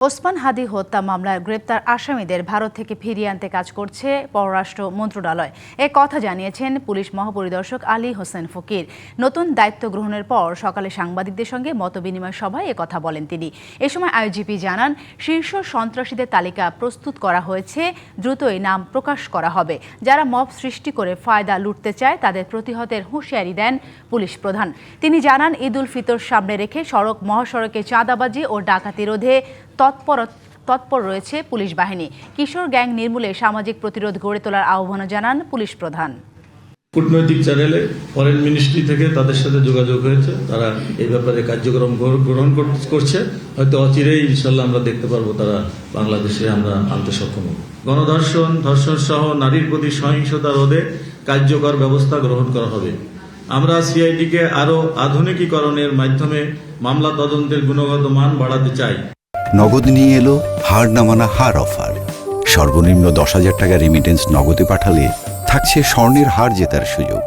ওসমান হাদি হত্যা মামলার গ্রেপ্তার আসামিদের ভারত থেকে ফিরিয়ে আনতে কাজ করছে পররাষ্ট্র মন্ত্রণালয়। এ কথা জানিয়েছেন পুলিশ মহাপরিদর্শক আলী হোসেন ফকির। নতুন দায়িত্ব গ্রহণের পর সকালে সাংবাদিকদের সঙ্গে মতবিনিময় সভায় কথা বলেন তিনি। এ সময় আইজিপি জানান, শীর্ষ সন্ত্রাসীদের তালিকা প্রস্তুত করা হয়েছে, দ্রুতই নাম প্রকাশ করা হবে। যারা মব সৃষ্টি করে ফায়দা লুটতে চায় তাদের প্রতিহতের হুঁশিয়ারি দেন পুলিশ প্রধান। তিনি জানান, ঈদ উল ফিতর সামনে রেখে সড়ক মহাসড়কে চাঁদাবাজি ও ডাকাতি রোধে তৎপর রয়েছে পুলিশ বাহিনী। কিশোর গ্যাং নির্মূলে সামাজিক প্রতিরোধ গড়ে তোলার আহ্বান জানান পুলিশ প্রধান। কূটনৈতিক চ্যানেলে ফরেন মিনিস্ট্রি থেকে তাদের সাথে যোগাযোগ হয়েছে, তারা এই ব্যাপারে কার্যক্রম গ্রহণ করছে। হয়তো অচিরেই ইনশাল্লাহ আমরা দেখতে পারবো তারা বাংলাদেশে আমরা আনতে সক্ষম হব। গণধর্ষণ, ধর্ষণ সহ নারীর প্রতি সহিংসতা রোধে কার্যকর ব্যবস্থা গ্রহণ করা হবে। আমরা সিআইডিকে আরও আধুনিকীকরণের মাধ্যমে মামলা তদন্তের গুণগত মান বাড়াতে চাই। নগদ নিয়ে এলো হার না মানা হার অফার। সর্বনিম্ন 10,000 টাকা রেমিটেন্স নগদে পাঠালে থাকছে স্বর্ণের হার জেতার সুযোগ।